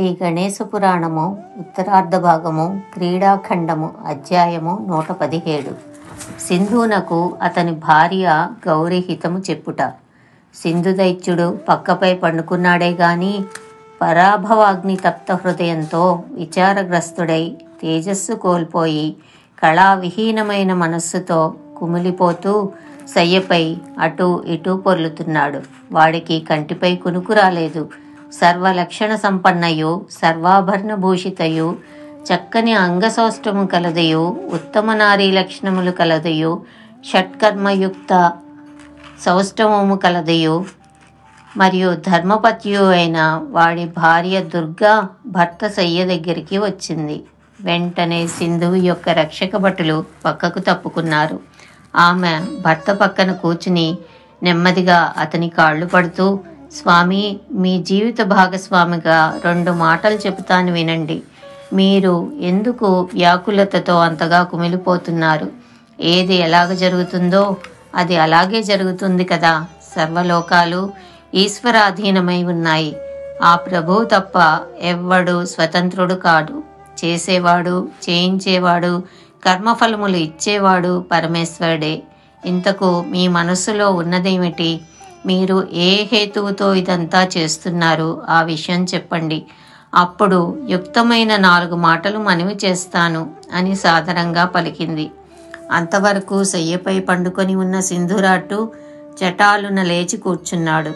శ్రీ గణేశ పురాణము ఉత్తరార్ధ భాగము క్రీడాఖండము అధ్యాయము 117. సింధునకు అతని భార్య గౌరి హితము చెప్పుట. సింధు దైత్యుడు పక్కపై పండుకున్నాడే గాని పరాభవాగ్ని తప్త హృదయంతో విచారగ్రస్తుడై తేజస్సు కోల్పోయి కళావిహీనమైన మనస్సుతో కుమిలిపోతూ సయ్యపై అటూ ఇటూ పొర్లుతున్నాడు. వాడికి కంటిపై కునుకు రాలేదు. సర్వలక్షణ సంపన్నయు సర్వాభరణ భూషితయు చక్కని అంగసౌష్టము కలదయు ఉత్తమ నారీ లక్షణములు కలదయు షట్కర్మయుక్త సౌష్టమము కలదయు మరియు ధర్మపత్యు అయిన వాడి భార్య దుర్గా భర్త సయ్య దగ్గరికి వచ్చింది. వెంటనే సింధువు యొక్క రక్షక భటులు పక్కకు తప్పుకున్నారు. ఆమె భర్త పక్కన కూర్చుని నెమ్మదిగా అతని కాళ్ళు పడుతూ, స్వామి, మీ జీవిత భాగస్వామిగా 2 మాటలు చెబుతాను వినండి. మీరు ఎందుకు వ్యాకులతతో అంతగా కుమిలిపోతున్నారు? ఏది ఎలాగ జరుగుతుందో అది అలాగే జరుగుతుంది కదా. సర్వలోకాలు ఈశ్వరాధీనమై ఉన్నాయి. ఆ ప్రభువు తప్ప ఎవ్వడు స్వతంత్రుడు కాడు. చేసేవాడు, చేయించేవాడు, కర్మఫలములు ఇచ్చేవాడు పరమేశ్వరుడే. ఇంతకు మీ మనస్సులో ఉన్నదేమిటి? మీరు ఏ హేతువుతో ఇదంతా చేస్తున్నారు? ఆ విషయం చెప్పండి. అప్పుడు యుక్తమైన 4 మాటలు మనవి చేస్తాను అని సాదరంగా పలికింది. అంతవరకు సయ్యపై పండుకొని ఉన్న సింధురాటు చటాలున లేచి కూర్చున్నాడు.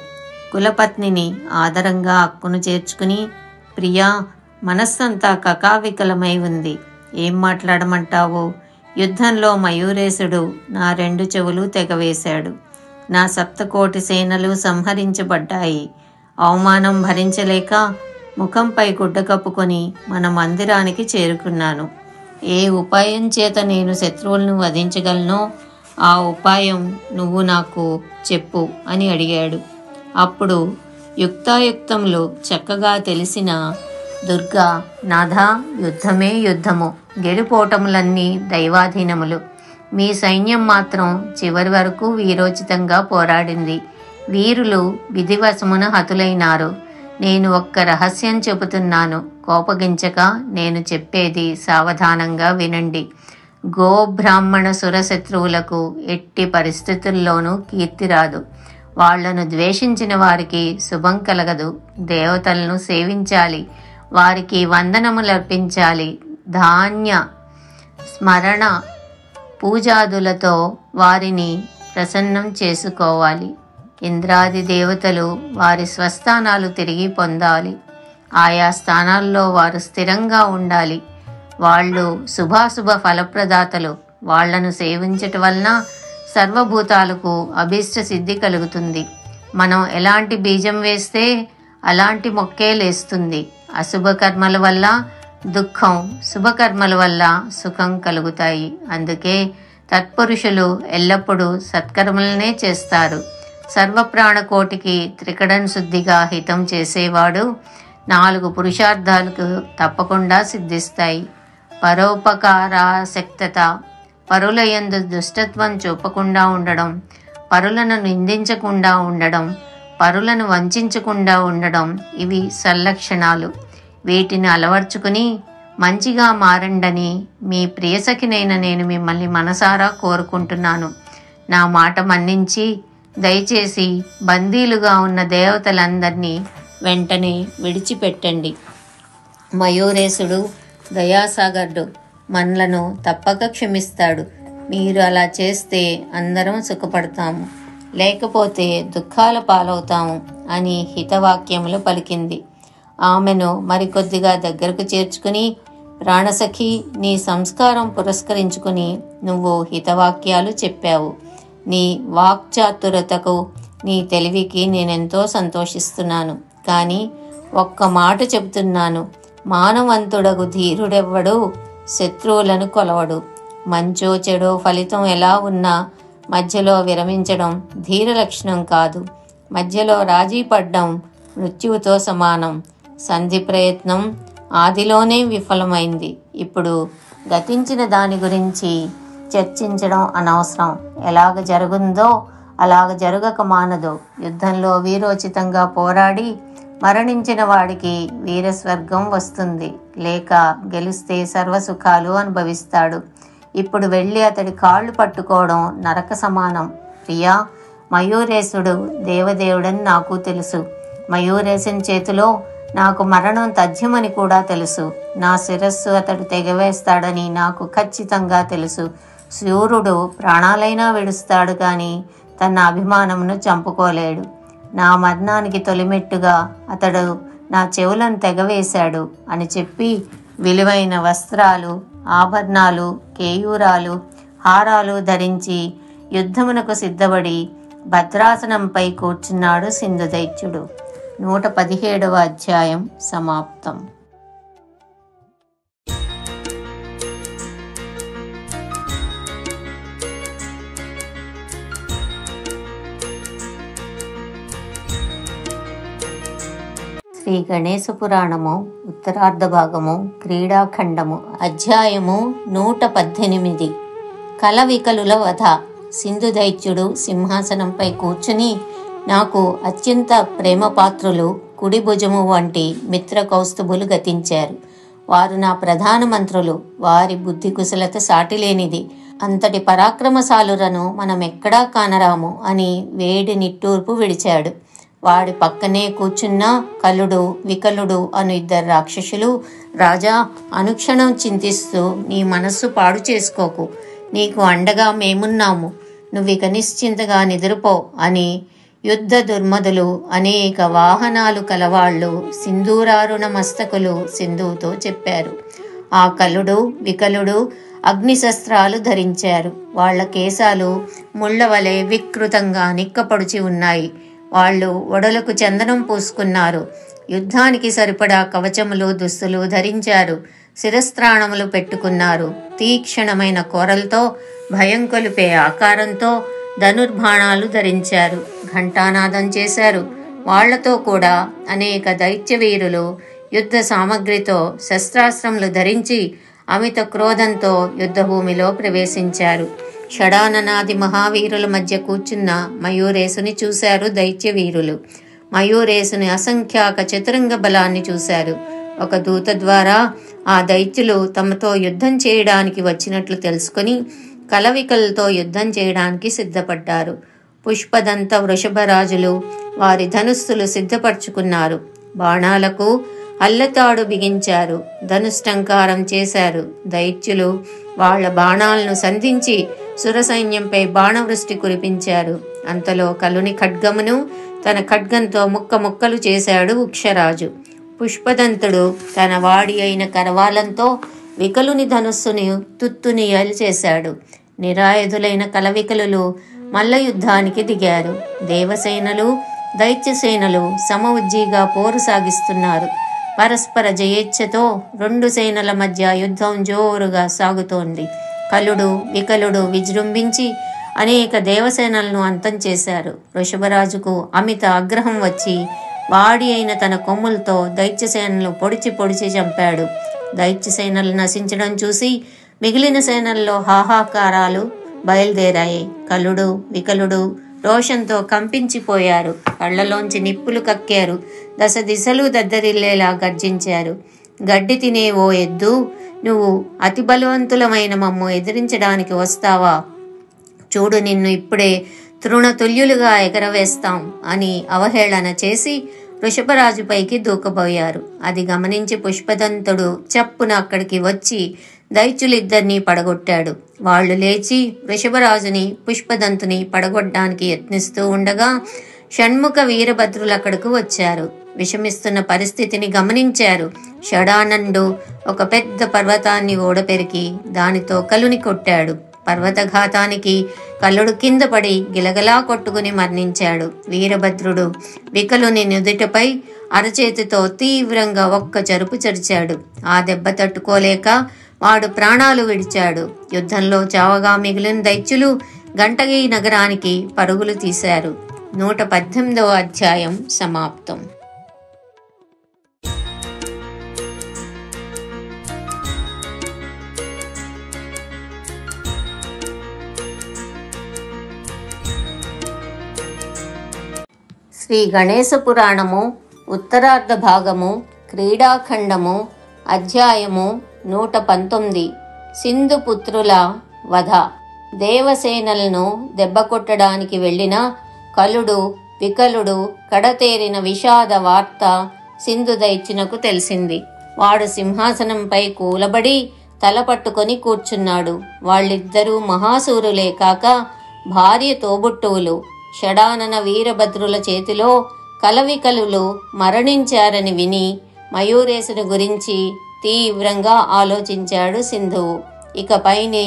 కులపత్నిని ఆదరంగా అక్కును చేర్చుకుని, ప్రియా, మనస్సంతా కకావికలమై ఉంది. ఏం మాట్లాడమంటావు? యుద్ధంలో మయూరేశుడు నా 2 చెవులు తెగవేశాడు. నా 7 కోటి సేనలు సంహరించబడ్డాయి. అవమానం భరించలేక ముఖంపై గుడ్డ కప్పుకొని మన మందిరానికి చేరుకున్నాను. ఏ ఉపాయం చేత నేను శత్రువులను వధించగలనో ఆ ఉపాయం నువ్వు నాకు చెప్పు అని అడిగాడు. అప్పుడు యుక్తాయుక్తములు చక్కగా తెలిసిన దుర్గా, నాథా, యుద్ధమే యుద్ధము, గెలుపోటములన్నీ దైవాధీనములు. మీ సైన్యం మాత్రం చివరి వరకు వీరోచితంగా పోరాడింది. వీరులు విధివశమున హతులైనారు. నేను ఒక్క రహస్యం చెబుతున్నాను, కోపగించక నేను చెప్పేది సావధానంగా వినండి. గోబ్రాహ్మణ సురశత్రువులకు ఎట్టి పరిస్థితుల్లోనూ కీర్తి రాదు. వాళ్లను ద్వేషించిన వారికి శుభం కలగదు. దేవతలను సేవించాలి, వారికి వందనములర్పించాలి, ధాన్య స్మరణ పూజాదులతో వారిని ప్రసన్నం చేసుకోవాలి. ఇంద్రాది దేవతలు వారి స్వస్థానాలు తిరిగి పొందాలి. ఆయా స్థానాల్లో వారు స్థిరంగా ఉండాలి. వాళ్ళు శుభాశుభ ఫలప్రదాతలు. వాళ్లను సేవించటం వలన సర్వభూతాలకు అభీష్ట సిద్ధి కలుగుతుంది. మనం ఎలాంటి బీజం వేస్తే అలాంటి మొక్కే లేస్తుంది. అశుభ కర్మల వల్ల దుఃఖం, శుభకర్మల వల్ల సుఖం కలుగుతాయి. అందుకే తత్పురుషులు ఎల్లప్పుడూ సత్కర్మలనే చేస్తారు. సర్వప్రాణకోటికి త్రికడన్ శుద్ధిగా హితం చేసేవాడు 4 పురుషార్థాలకు తప్పకుండా సిద్ధిస్తాయి. పరోపకారాసక్తత, పరుల యందు దుష్టత్వం చూపకుండా ఉండడం, పరులను నిందించకుండా ఉండడం, పరులను వంచకుండా ఉండడం, ఇవి సల్లక్షణాలు. వీటిని అలవర్చుకుని మంచిగా మారండని మీ ప్రియసఖినైన నేను మిమ్మల్ని మనసారా కోరుకుంటున్నాను. నా మాట మన్నించి దయచేసి బందీలుగా ఉన్న దేవతలందరినీ వెంటనే విడిచిపెట్టండి. మయూరేశుడు దయాసాగరుడు, మనలను తప్పక క్షమిస్తాడు. మీరు అలా చేస్తే అందరం సుఖపడతాము, లేకపోతే దుఃఖాల పాలవుతాము అని హితవాక్యములు పలికింది. ఆమెను మరికొద్దిగా దగ్గరకు చేర్చుకుని, ప్రాణసఖి, నీ సంస్కారం పురస్కరించుకుని నువ్వు హితవాక్యాలు చెప్పావు. నీ వాక్చాతురతకు, నీ తెలివికి నేనెంతో సంతోషిస్తున్నాను. కానీ ఒక్క మాట చెబుతున్నాను, మానవంతుడగు ధీరుడెవ్వడు శత్రువులను కొలవడు. మంచో చెడో ఫలితం ఎలా ఉన్నా మధ్యలో విరమించడం ధీర లక్షణం కాదు. మధ్యలో రాజీ పడ్డం మృత్యువుతో సమానం. సంధి ప్రయత్నం ఆదిలోనే విఫలమైంది. ఇప్పుడు గతించిన దాని గురించి చర్చించడం అనవసరం. ఎలాగ జరుగుందో అలాగ జరగక మానదు. యుద్ధంలో వీరోచితంగా పోరాడి మరణించిన వాడికి వీరస్వర్గం వస్తుంది, లేక గెలిస్తే సర్వసుఖాలు అనుభవిస్తాడు. ఇప్పుడు వెళ్ళి అతడి కాళ్ళు పట్టుకోవడం నరక సమానం. ప్రియా, మయూరేశుడు దేవదేవుడని నాకు తెలుసు. మయూరేశుని చేతిలో నాకు మరణం తథ్యమని కూడా తెలుసు. నా శిరస్సు అతడు తెగవేస్తాడని నాకు ఖచ్చితంగా తెలుసు. శూరుడు ప్రాణాలైనా విడుస్తాడు కానీ తన అభిమానమును చంపుకోలేడు. నా మరణానికి తొలిమెట్టుగా అతడు నా చెవులను తెగవేశాడు అని చెప్పి విలువైన వస్త్రాలు, ఆభరణాలు, కేయూరాలు, హారాలు ధరించి యుద్ధమునకు సిద్ధపడి భద్రాసనంపై కూర్చున్నాడు సింధుదైత్యుడు. 117వ అధ్యాయం సమాప్తం. శ్రీ గణేశ పురాణము ఉత్తరార్ధ భాగము క్రీడాఖండము. అధ్యాయము 118. కలవికలుల వధ. సింధుదైత్యుడు సింహాసనంపై కూర్చుని, నాకు అత్యంత ప్రేమపాత్రులు కుడి భుజము వంటి మిత్ర కౌస్తుభులు గతించారు. వారు నా ప్రధాన మంత్రులు. వారి బుద్ధి కుశలత సాటిలేనిది. అంతటి పరాక్రమశాలురను మనమెక్కడా కానరాము అని వేడి నిట్టూర్పు విడిచాడు. వాడి పక్కనే కూర్చున్న కలుడు, వికలుడు అను 2 రాక్షసులు, రాజా, అనుక్షణం చింతిస్తూ నీ మనస్సు పాడు చేసుకోకు, నీకు అండగా మేమున్నాము, నువ్విక నిశ్చింతగా నిద్రపో అని యుద్ధ దుర్మదులు, అనేక వాహనాలు కలవాళ్ళు, సింధూరారుణ మస్తకులు సింధువుతో చెప్పారు. ఆ కలుడు, వికలుడు అగ్నిశస్త్రాలు ధరించారు. వాళ్ల కేశాలు ముళ్లవలే వికృతంగా నిక్కపడుచి ఉన్నాయి. వాళ్ళు ఒడలకు చందనం పూసుకున్నారు. యుద్ధానికి సరిపడా కవచములు, దుస్తులు ధరించారు. శిరస్త్రాణములు పెట్టుకున్నారు. తీక్షణమైన కోరలతో, భయం కొలిపే ఆకారంతో ధనుర్బాణాలు ధరించారు. ఘంటానాదం చేశారు. వాళ్లతో కూడా అనేక దైత్యవీరులు యుద్ధ సామగ్రితో, శస్త్రాస్త్రములు ధరించి అమిత క్రోధంతో యుద్ధభూమిలో ప్రవేశించారు. షడాననాది మహావీరుల మధ్య కూర్చున్న మయూరేశుని చూశారు దైత్యవీరులు. మయూరేశుని అసంఖ్యాక చతురంగ బలాన్ని చూశారు. ఒక దూత ద్వారా ఆ దైత్యులు తమతో యుద్ధం చేయడానికి వచ్చినట్లు తెలుసుకుని కలవికలతో యుద్ధం చేయడానికి సిద్ధపడ్డారు. పుష్పదంత వృషభరాజులు వారి ధనుస్సులు సిద్ధపరచుకున్నారు. బాణాలకు అల్లతాడు బిగించారు. ధనుష్టంకారం చేశారు. దైత్యులు వాళ్ల బాణాలను సంధించి సురసైన్యంపై బాణవృష్టి కురిపించారు. అంతలో కలుని ఖడ్గమును తన ఖడ్గంతో ముక్కలు చేశాడు ఉక్షరాజు. పుష్పదంతుడు తన వాడి అయిన కరవాలంతో వికలుని ధనుస్సుని తుత్తునియలు చేశాడు. నిరాయుధులైన కలవికలులు మల్ల యుద్ధానికి దిగారు. దేవసేనలు, దైత్యసేనలు సమఉజ్జీగా పోరు సాగిస్తున్నారు. పరస్పర జయేచ్ఛతో 2 సేనల మధ్య యుద్ధం జోరుగా సాగుతోంది. కలుడు, వికలుడు విజృంభించి అనేక దేవసేనలను అంతం చేశారు. వృషభరాజుకు అమిత ఆగ్రహం వచ్చి వాడి అయిన తన కొమ్ములతో దైత్యసేనలు పొడిచి చంపాడు. దైత్యసేనలు నశించడం చూసి మిగిలిన సేనల్లో హాహాకారాలు బయలుదేరాయి. కలుడు, వికలుడు రోషంతో కంపించిపోయారు. కళ్లలోంచి నిప్పులు కక్కారు. 10 దిశలు దద్దరిల్లేలా గర్జించారు. గడ్డి తినే ఓ ఎద్దు, నువ్వు అతి బలవంతులమైన మమ్ము ఎదిరించడానికి వస్తావా? చూడు, నిన్ను ఇప్పుడే తృణతుల్యులుగా ఎగరవేస్తాం అని అవహేళన చేసి వృషభరాజుపైకి దూకబోయారు. అది గమనించి పుష్పదంతుడు చప్పున అక్కడికి వచ్చి దైత్యులిద్దరినీ పడగొట్టాడు. వాళ్లు లేచి వృషభరాజుని, పుష్పదంతుని పడగొట్టడానికి యత్నిస్తూ ఉండగా షణ్ముఖ వీరభద్రులు అక్కడకు వచ్చారు. విషమిస్తున్న పరిస్థితిని గమనించారు. షడానండు ఒక పెద్ద పర్వతాన్ని ఓడపెరికి దానితో కలుని కొట్టాడు. పర్వతఘాతానికి కలుడు కింద పడి గిలగలా కొట్టుకుని మరణించాడు. వీరభద్రుడు వికలుని నుదుటిపై అరచేతితో తీవ్రంగా ఒక్క చరుపు చరిచాడు. ఆ దెబ్బ తట్టుకోలేక వాడు ప్రాణాలు విడిచాడు. యుద్ధంలో చావగా మిగిలిన దైత్యులు గంటగి నగరానికి పరుగులు తీశారు. 118వ అధ్యాయం సమాప్తం. శ్రీ గణేశ పురాణము ఉత్తరార్ధ భాగము, క్రీడాఖండము, అధ్యాయము 119. సింధుపుత్రుల వధ. దేవసేనలను దెబ్బకొట్టడానికి వెళ్ళిన కలుడు వికలుడు కడతేరిన విషాద వార్త సింధుదైత్యునకు తెలిసింది. వాడు సింహాసనంపై కూలబడి తలపట్టుకొని కూర్చున్నాడు. వాళ్ళిద్దరూ మహాసూరులే కాక భార్య తోబుట్టువులు. షడానన వీరభద్రుల చేతిలో కలవికలులు మరణించారని విని మయూరేశుని గురించి తీవ్రంగా ఆలోచించాడు సింధువు. ఇకపైని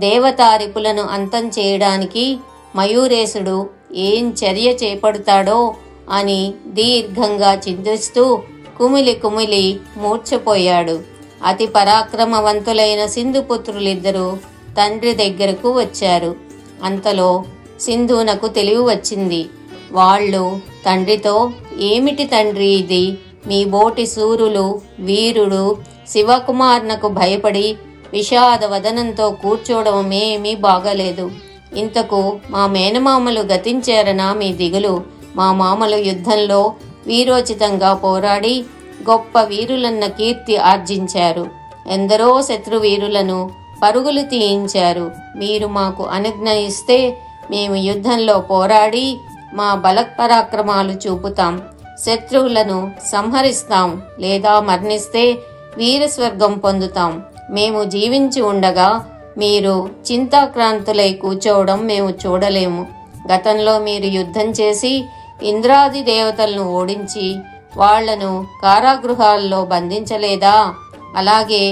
దేవతారిపులను అంతం చేయడానికి మయూరేశుడు ఏం చర్య చేపడతాడో అని దీర్ఘంగా చింతిస్తూ కుమిలి కుమిలి మూర్ఛపోయాడు. అతి పరాక్రమవంతులైన సింధుపుత్రులిద్దరూ తండ్రి దగ్గరకు వచ్చారు. అంతలో సింధునకు తెలివి వచ్చింది. వాళ్ళు తండ్రితో, ఏమిటి తండ్రి ఇది? మీ బోటి సూరులు వీరుడు శివకుమార్నకు భయపడి విషాద వదనంతో కూర్చోవడమేమీ బాగలేదు. ఇంతకు మా మేనమామలు గతించారనా మీ దిగులు? మా మామలు యుద్ధంలో వీరోచితంగా పోరాడి గొప్ప వీరులన్న కీర్తి ఆర్జించారు. ఎందరో శత్రువీరులను పరుగులు తీయించారు. మీరు మాకు అనుజ్ఞ ఇస్తే మేము యుద్ధంలో పోరాడి మా బలపరాక్రమాలు చూపుతాం. శత్రువులను సంహరిస్తాం, లేదా మరణిస్తే వీరస్వర్గం పొందుతాం. మేము జీవించి ఉండగా మీరు చింతాక్రాంతులై కూర్చోవడం మేము చూడలేము. గతంలో మీరు యుద్ధం చేసి ఇంద్రాది దేవతలను ఓడించి వాళ్లను కారాగృహాల్లో బంధించలేదా? అలాగే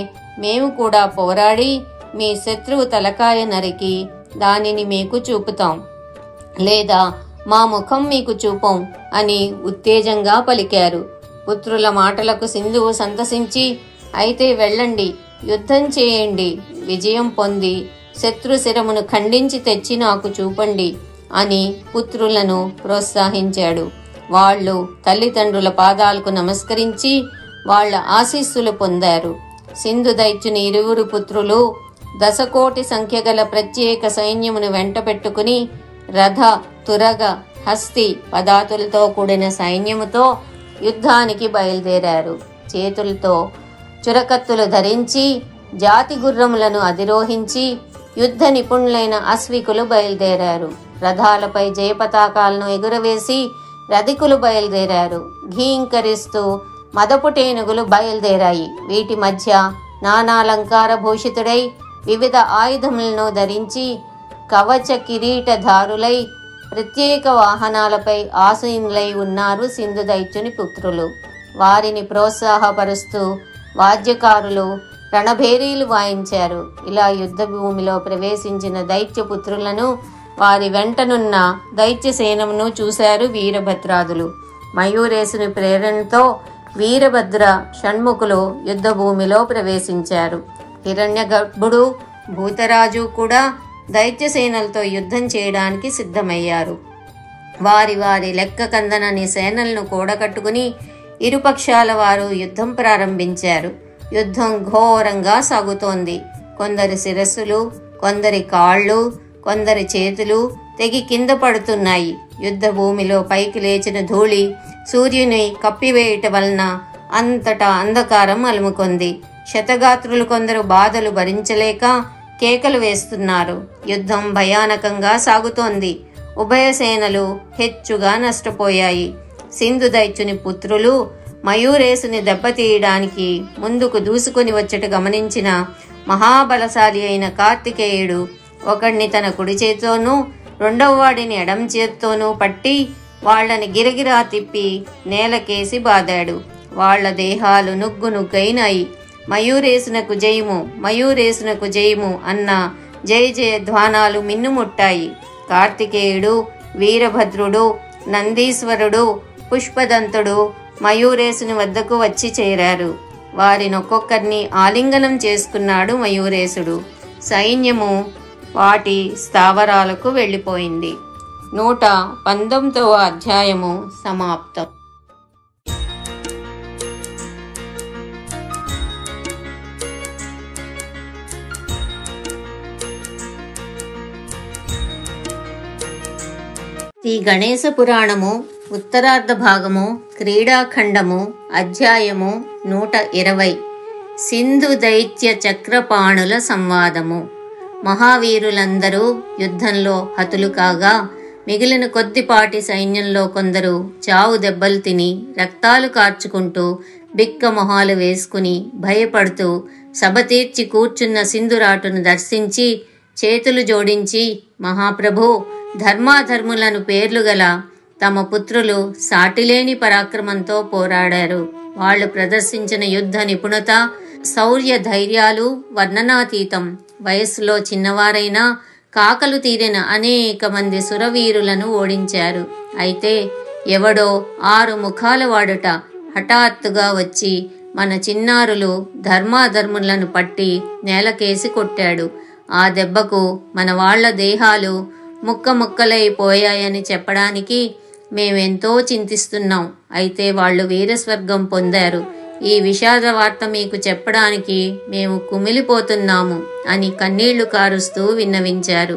మేము కూడా పోరాడి మీ శత్రువు తలకాయ నరికి దానిని మీకు చూపుతాం, లేదా మా ముఖం మీకు చూపం అని ఉత్తేజంగా పలికారు. పుత్రుల మాటలకు సింధువు సంతసించి, అయితే వెళ్ళండి, యుద్ధం చేయండి, విజయం పొంది శత్రు శిరమును ఖండించి తెచ్చి నాకు చూపండి అని పుత్రులను ప్రోత్సహించాడు. వాళ్ళు తల్లిదండ్రుల పాదాలకు నమస్కరించి వాళ్ల ఆశీస్సులు పొందారు. సింధు దైత్యుని ఇరువురు పుత్రులు 10 కోటి సంఖ్య గల ప్రత్యేక సైన్యమును వెంట పెట్టుకుని రథ తురగ హస్తి పదాతులతో కూడిన సైన్యముతో యుద్ధానికి బయలుదేరారు. చేతులతో చురకత్తులు ధరించి జాతి గుర్రములను అధిరోహించి యుద్ధ నిపుణులైన అశ్వికులు బయలుదేరారు. రథాలపై జయపతాకాలను ఎగురవేసి రధికులు బయలుదేరారు. ఘీంకరిస్తూ మదపుటేనుగులు బయలుదేరాయి. వీటి మధ్య నానాలంకార భూషితుడై వివిధ ఆయుధములను ధరించి కవచ కిరీటధారులై ప్రత్యేక వాహనాలపై ఆసీనులై ఉన్నారు సింధు దైత్యుని పుత్రులు. వారిని ప్రోత్సాహపరుస్తూ వాద్యకారులు రణభేరీలు వాయించారు. ఇలా యుద్ధ భూమిలో ప్రవేశించిన దైత్యపుత్రులను వారి వెంటనున్న దైత్యసేనమును చూశారు వీరభద్రాదులు. మయూరేశుని ప్రేరణతో వీరభద్ర షణ్ముఖులు యుద్ధ భూమిలో ప్రవేశించారు. హిరణ్యగర్భుడు భూతరాజు కూడా దైత్యసేనలతో యుద్ధం చేయడానికి సిద్ధమయ్యారు. వారి వారి లెక్క కందనని సేనలను కూడగట్టుకుని ఇరుపక్షాల వారు యుద్ధం ప్రారంభించారు. యుద్ధం ఘోరంగా సాగుతోంది. కొందరి శిరస్సులు, కొందరి కాళ్ళు, కొందరి చేతులు తెగి కింద పడుతున్నాయి. యుద్ధ భూమిలో పైకి లేచిన ధూళి సూర్యుని కప్పివేయట వలన అంతటా అంధకారం అలుముకొంది. శతగాత్రులు కొందరు బాధలు భరించలేక కేకలు వేస్తున్నారు. యుద్ధం భయానకంగా సాగుతోంది. ఉభయ సేనలు హెచ్చుగా నష్టపోయాయి. సింధు దైత్యుని పుత్రులు మయూరేశుని దెబ్బతీయడానికి ముందుకు దూసుకుని వచ్చట గమనించిన మహాబలశాలి అయిన కార్తికేయుడు ఒకడిని తన కుడి చేత్తోనూ రెండవ వాడిని ఎడం చేత్తోనూ పట్టి వాళ్లని గిరగిరా తిప్పి నేలకేసి బాదాడు. వాళ్ల దేహాలు నుగ్గు నుగ్గైనాయి. మయూరేశునకు జయము, మయూరేశునకు జయము అన్న జయ జయ ధ్వానాలు మిన్నుముట్టాయి. కార్తికేయుడు, వీరభద్రుడు, నందీశ్వరుడు, పుష్పదంతుడు మయూరేశుని వద్దకు వచ్చి చేరారు. వారినొక్కొక్కరిని ఆలింగనం చేసుకున్నాడు మయూరేశుడు. సైన్యము వాటి స్థావరాలకు వెళ్ళిపోయింది. 119వ అధ్యాయము సమాప్తం. శ్రీ గణేశ పురాణము ఉత్తరార్ధ భాగము క్రీడాఖండము అధ్యాయము 120. సింధు దైత్య చక్రపాణుల సంవాదము. మహావీరులందరూ యుద్ధంలో హతులు కాగా మిగిలిన కొద్దిపాటి సైన్యంలో కొందరు చావు దెబ్బలు తిని రక్తాలు కార్చుకుంటూ బిక్క మొహాలు వేసుకుని భయపడుతూ సభ తీర్చి కూర్చున్న సింధురాటును దర్శించి చేతులు జోడించి, మహాప్రభు, ధర్మాధర్ములను పేర్లు గల తమ పుత్రులు సాటిలేని పరాక్రమంతో పోరాడారు. వాళ్ళు ప్రదర్శించిన యుద్ధ నిపుణత, శౌర్య ధైర్యాలు వర్ణనాతీతం. వయస్సులో చిన్నవారైనా కాకలు తీరిన అనేక మంది సురవీరులను ఓడించారు. అయితే ఎవడో 6 ముఖాల వాడుట హఠాత్తుగా వచ్చి మన చిన్నారులు ధర్మాధర్ములను పట్టి నేలకేసి కొట్టాడు. ఆ దెబ్బకు మన వాళ్ల దేహాలు ముక్కముక్కలైపోయాయని చెప్పడానికి మేమెంతో చింతిస్తున్నాం. అయితే వాళ్ళు వీరస్వర్గం పొందారు. ఈ విషాద వార్త మీకు చెప్పడానికి మేము కుమిలిపోతున్నాము అని కన్నీళ్లు కారుస్తూ విన్నవించారు.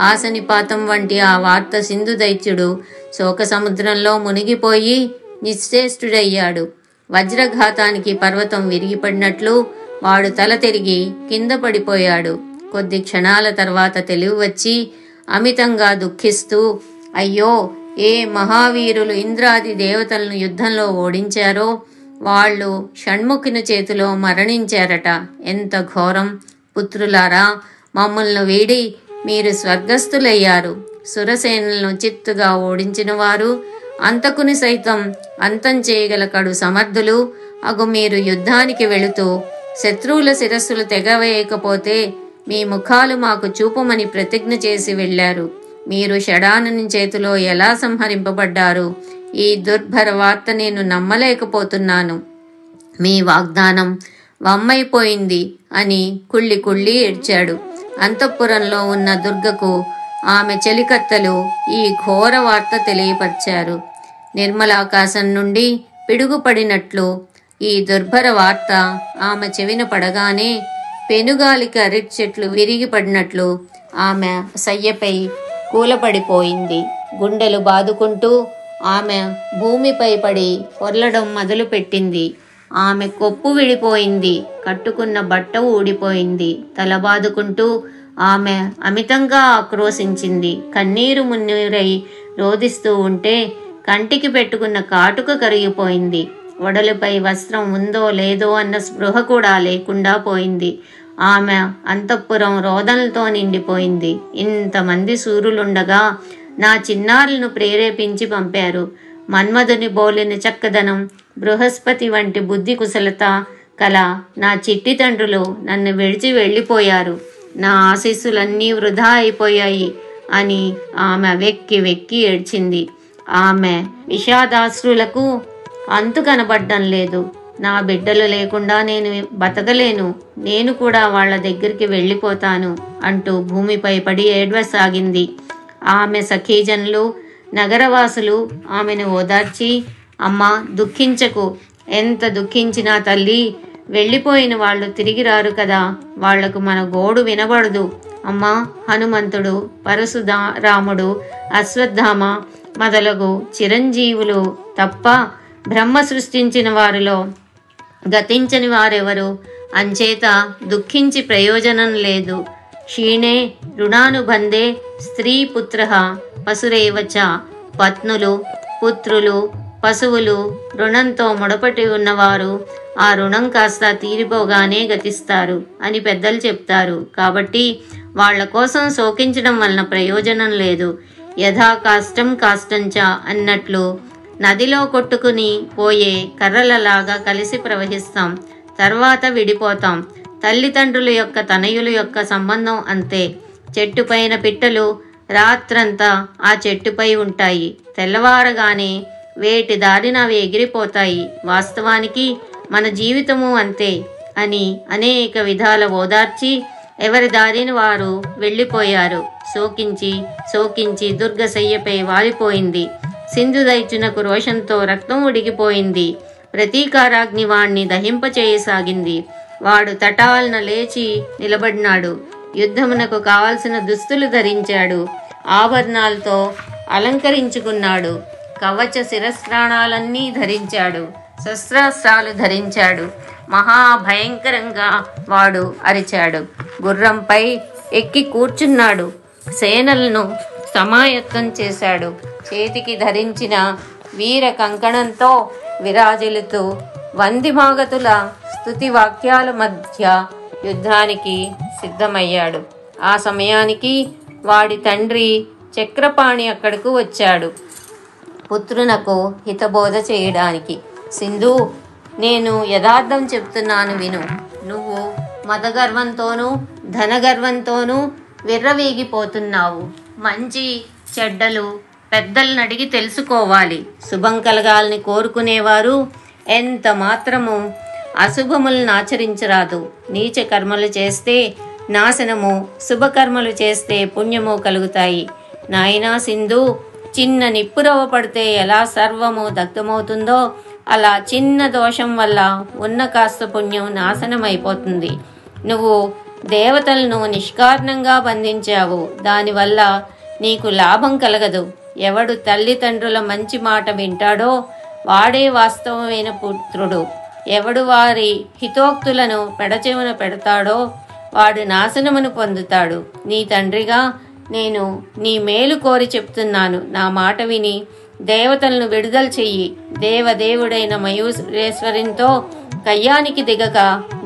ఆశనిపాతం వంటి ఆ వార్త సింధు దైత్యుడు శోక సముద్రంలో మునిగిపోయి నిశ్చేష్టుడయ్యాడు. వజ్రఘాతానికి పర్వతం విరిగిపడినట్లు వాడు తల తిరిగి కింద పడిపోయాడు. కొద్ది క్షణాల తర్వాత తెలివి వచ్చి అమితంగా దుఃఖిస్తూ, అయ్యో, ఏ మహావీరులు ఇంద్రాది దేవతలను యుద్ధంలో ఓడించారో వాళ్ళు షణ్ముఖుని చేతిలో మరణించారట. ఎంత ఘోరం! పుత్రులారా, మమ్మల్ని వీడి మీరు స్వర్గస్థులయ్యారు. సురసేనలను చిత్తుగా ఓడించిన వారు, అంతకుని సైతం అంతం చేయగల కడు సమర్థులు అగు మీరు యుద్ధానికి వెళుతూ శత్రువుల శిరస్సులు తెగవేయకపోతే మీ ముఖాలు మాకు చూపమని ప్రతిజ్ఞ చేసి వెళ్లారు. మీరు షడానని చేతిలో ఎలా సంహరింపబడ్డారు? ఈ దుర్భర వార్త నేను నమ్మలేకపోతున్నాను. మీ వాగ్దానం వమ్మైపోయింది అని కుళ్ళి కుళ్ళి ఏడ్చాడు. అంతఃపురంలో ఉన్న దుర్గకు ఆమె చెలికత్తెలు ఈ ఘోర వార్త తెలియపరిచారు. నిర్మలాకాశం నుండి పిడుగుపడినట్లు ఈ దుర్భర వార్త ఆమె చెవిన పడగానే పెనుగాలికి అరటి చెట్లు విరిగి పడినట్లు ఆమె సయ్యపై కూలపడిపోయింది. గుండెలు బాదుకుంటూ ఆమె భూమిపై పడి పొర్లడం మొదలుపెట్టింది. ఆమె కొప్పు విడిపోయింది. కట్టుకున్న బట్ట ఊడిపోయింది. తల బాదుకుంటూ ఆమె అమితంగా ఆక్రోశించింది. కన్నీరు మున్నీరై రోదిస్తూ ఉంటే కంటికి పెట్టుకున్న కాటుక కరిగిపోయింది. ఒడలుపై వస్త్రం ఉందో లేదో అన్న స్పృహ కూడా లేకుండా పోయింది. ఆమె అంతఃపురం రోదనలతో నిండిపోయింది. ఇంతమంది సూరులుండగా నా చిన్నారులను ప్రేరేపించి పంపారు. మన్మధుని బోలిన చక్కదనం, బృహస్పతి వంటి బుద్ధి కుశలత కల నా చిట్టి తండ్రులు నన్ను విడిచి వెళ్ళిపోయారు. నా ఆశీస్సులన్నీ వృధా అయిపోయాయి అని ఆమె వెక్కి వెక్కి ఏడ్చింది. ఆమె విషాదాశ్రులకు అంతు కనబడ్డం లేదు. నా బిడ్డలు లేకుండా నేను బతకలేను. నేను కూడా వాళ్ళ దగ్గరికి వెళ్ళిపోతాను అంటూ భూమిపై పడి ఏడ్వసాగింది. ఆమె సఖీజనులు, నగరవాసులు ఆమెను ఓదార్చి, అమ్మా, దుఃఖించకు. ఎంత దుఃఖించినా తల్లి, వెళ్ళిపోయిన వాళ్ళు తిరిగి రారు కదా. వాళ్లకు మన గోడు వినబడదు. అమ్మా, హనుమంతుడు, పరశురాముడు, అశ్వత్థామ మొదలగు చిరంజీవులు తప్ప బ్రహ్మ సృష్టించిన వారిలో గతించని వారెవరు? అంచేత దుఃఖించి ప్రయోజనం లేదు. క్షీణే రుణానుబంధే స్త్రీ పుత్ర పశురేవచ. పత్నులు, పుత్రులు, పశువులు రుణంతో ముడపటి ఉన్నవారు ఆ రుణం కాస్త తీరిపోగానే గతిస్తారు అని పెద్దలు చెప్తారు. కాబట్టి వాళ్ల కోసం శోకించడం వలన ప్రయోజనం లేదు. యథా కాష్టం కాష్టంచ అన్నట్లు నదిలో కొట్టుకుని పోయే కర్రలలాగా కలిసి ప్రవహిస్తాం, తర్వాత విడిపోతాం. తల్లిదండ్రుల యొక్క తనయుల యొక్క సంబంధం అంతే. చెట్టుపైన పిట్టలు రాత్రంతా ఆ చెట్టుపై ఉంటాయి. తెల్లవారగానే వేటి దారిన అవి ఎగిరిపోతాయి. వాస్తవానికి మన జీవితము అంతే అని అనేక విధాల ఓదార్చి ఎవరి దారిని వారు వెళ్ళిపోయారు. శోకించి శోకించి దుర్గశయ్యపై వాలిపోయింది. సింధు దైత్యునకు రోషంతో రక్తం ఉడికిపోయింది. ప్రతీకారాగ్ని వాణ్ణి దహింపచేయసాగింది. వాడు తటాలన లేచి నిలబడినాడు. యుద్ధమునకు కావలసిన దుస్తులు ధరించాడు. ఆభరణాలతో అలంకరించుకున్నాడు. కవచ శిరస్త్రాణాలన్నీ ధరించాడు, శస్త్రాస్త్రాలు ధరించాడు. మహాభయంకరంగా వాడు అరిచాడు. గుర్రంపై ఎక్కి కూర్చున్నాడు. సేనలను సమాయత్తం చేశాడు. చేతికి ధరించిన వీర కంకణంతో విరాజిల్లుతూ వందిమాగతుల స్తుతి వాక్యాల మధ్య యుద్ధానికి సిద్ధమయ్యాడు. ఆ సమయానికి వాడి తండ్రి చక్రపాణి అక్కడకు వచ్చాడు, పుత్రునకు హితబోధ చేయడానికి. సింధు, నేను యథార్థం చెప్తున్నాను విను. నువ్వు మదగర్వంతోనూ ధనగర్వంతోనూ విర్రవీగిపోతున్నావు. మంచి చెడ్డలు పెద్దలను అడిగి తెలుసుకోవాలి. శుభం కలగాలని కోరుకునేవారు ఎంత మాత్రము అశుభములను ఆచరించరాదు. నీచ కర్మలు చేస్తే నాశనము, శుభకర్మలు చేస్తే పుణ్యము కలుగుతాయి. నాయనా సింధు, చిన్న నిప్పురవ్వ పడితే ఎలా సర్వము దగ్ధమవుతుందో అలా చిన్న దోషం వల్ల ఉన్న కాస్త పుణ్యం నాశనమైపోతుంది. నువ్వు దేవతలను నిష్కారణంగా బంధించావు. దానివల్ల నీకు లాభం కలగదు. ఎవడు తల్లిదండ్రుల మంచి మాట వింటాడో వాడే వాస్తవమైన పుత్రుడు. ఎవడు వారి హితోక్తులను పెడచెవున పెడతాడో వాడు నాశనమును పొందుతాడు. నీ తండ్రిగా నేను నీ మేలు కోరి చెప్తున్నాను. నా మాట విని దేవతలను విడుదల చెయ్యి. దేవదేవుడైన మయూరేశ్వరితో కయ్యానికి దిగక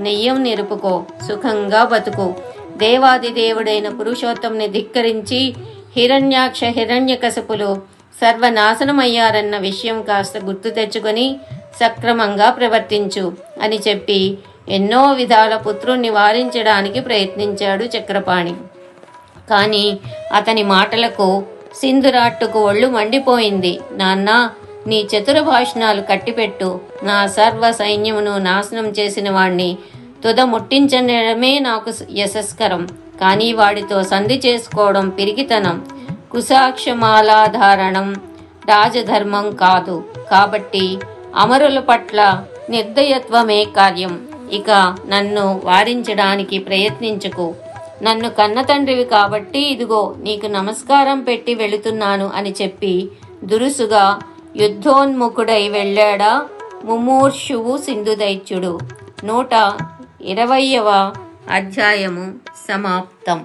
నెయ్యం నిరుపుకో, సుఖంగా బతుకు. దేవాది దేవుడైన పురుషోత్తంని ధిక్కరించి హిరణ్యాక్ష హిరణ్యకశపులు సర్వనాశనమయ్యారన్న విషయం కాస్త గుర్తు తెచ్చుకొని సక్రమంగా ప్రవర్తించు అని చెప్పి ఎన్నో విధాల పుత్రుణ్ణి వారించడానికి ప్రయత్నించాడు చక్రపాణి. కానీ అతని మాటలకు సింధురాట్టుకు ఒళ్ళు మండిపోయింది. నాన్న, నీ చతుర భాషణాలు కట్టిపెట్టు. నా సర్వ సైన్యమును నాశనం చేసిన వాణ్ణి తుద ముట్టించడమే నాకు యశస్కరం. కానీ వాడితో సంధి చేసుకోవడం పిరికితనం, కుశాక్షమాలాధారణం రాజధర్మం కాదు. కాబట్టి అమరుల పట్ల నిర్దయత్వమే కార్యం. ఇక నన్ను వారించడానికి ప్రయత్నించకు. నన్ను కన్న తండ్రివి కాబట్టి ఇదిగో నీకు నమస్కారం పెట్టి వెళుతున్నాను అని చెప్పి దురుసుగా యుద్ధోన్ముఖుడై వెళ్ళాడా ముమూర్షువు సింధుదైత్యుడు. 120వ అధ్యాయము సమాప్తం.